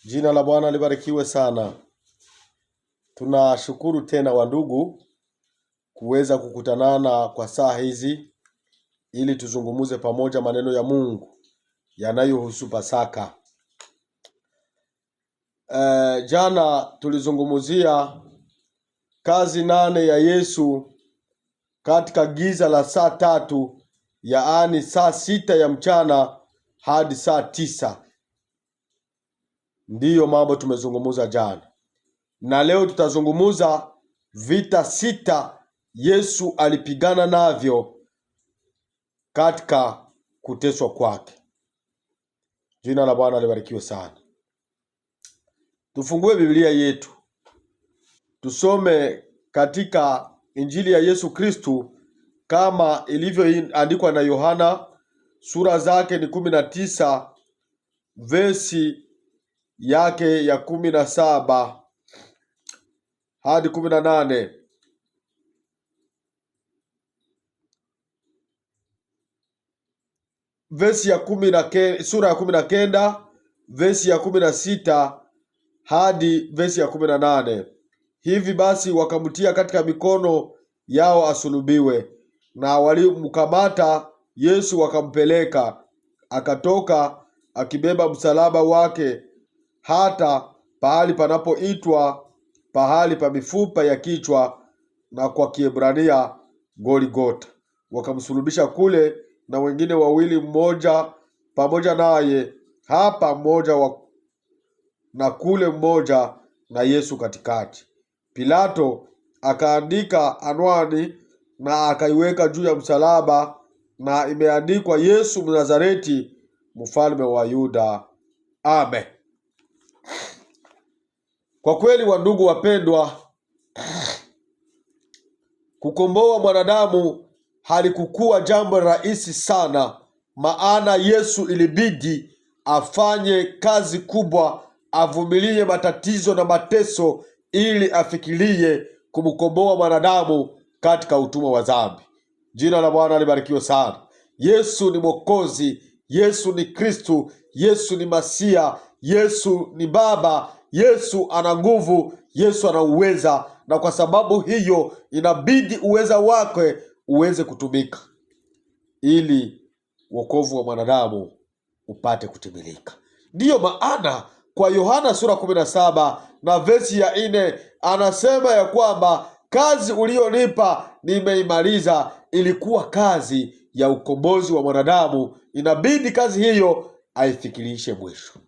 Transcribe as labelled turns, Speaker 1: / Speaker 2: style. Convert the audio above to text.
Speaker 1: Jina la Bwana libarikiwe sana. Tunashukuru tena wandugu kuweza kukutanana kwa saa hizi ili tuzungumuze pamoja maneno ya Mungu yanayohusu Pasaka. Jana tulizungumuzia kazi 8 ya Yesu katika giza la saa 3, yaani saa 6 ya mchana hadi saa 9. Ndiyo mambo tumezungumuza jana. Na leo tutazungumuza vita 6 Yesu alipigana navyo katika kuteswa kwake. Jina la Bwana libarikiwe sana. Tufungue Biblia yetu. Tusome katika Injili ya Yesu Kristu kama ilivyoandikwa na Yohana, sura zake ni 19, vesi yake ya 17 hadi 18. Sura ya 19, vesi ya 16 hadi vesi ya 18. Hivi basi wakamtia katika mikono yao asulubiwe, na walimkamata Yesu wakampeleka. Akatoka akibeba msalaba wake hata pahali panapoitwa pahali pa mifupa ya kichwa, na kwa Kiebrania Golgotha. Wakamsulubisha kule na wengine wawili, mmoja pamoja naye hapa, mmoja na kule, mmoja na Yesu katikati. Pilato akaandika anwani na akaiweka juu ya msalaba, na imeandikwa, Yesu Mnazareti, mfalme wa Yuda. Amen. Kwa kweli, wandugu wapendwa, kukomboa mwanadamu halikukuwa jambo rahisi sana, maana Yesu ilibidi afanye kazi kubwa, avumilie matatizo na mateso ili afikirie kumkomboa mwanadamu katika utumwa wa dhambi. Jina la Bwana libarikiwe sana. Yesu ni Mwokozi, Yesu ni Kristu, Yesu ni Masia, Yesu ni Baba, Yesu ana nguvu, Yesu ana uweza, na kwa sababu hiyo inabidi uweza wake uweze kutumika ili wokovu wa mwanadamu upate kutimilika. Ndiyo maana kwa Yohana sura 17 na vesi ya 4 anasema ya kwamba kazi ulionipa nimeimaliza. Ilikuwa kazi ya ukombozi wa mwanadamu, inabidi kazi hiyo aifikirishe mwisho.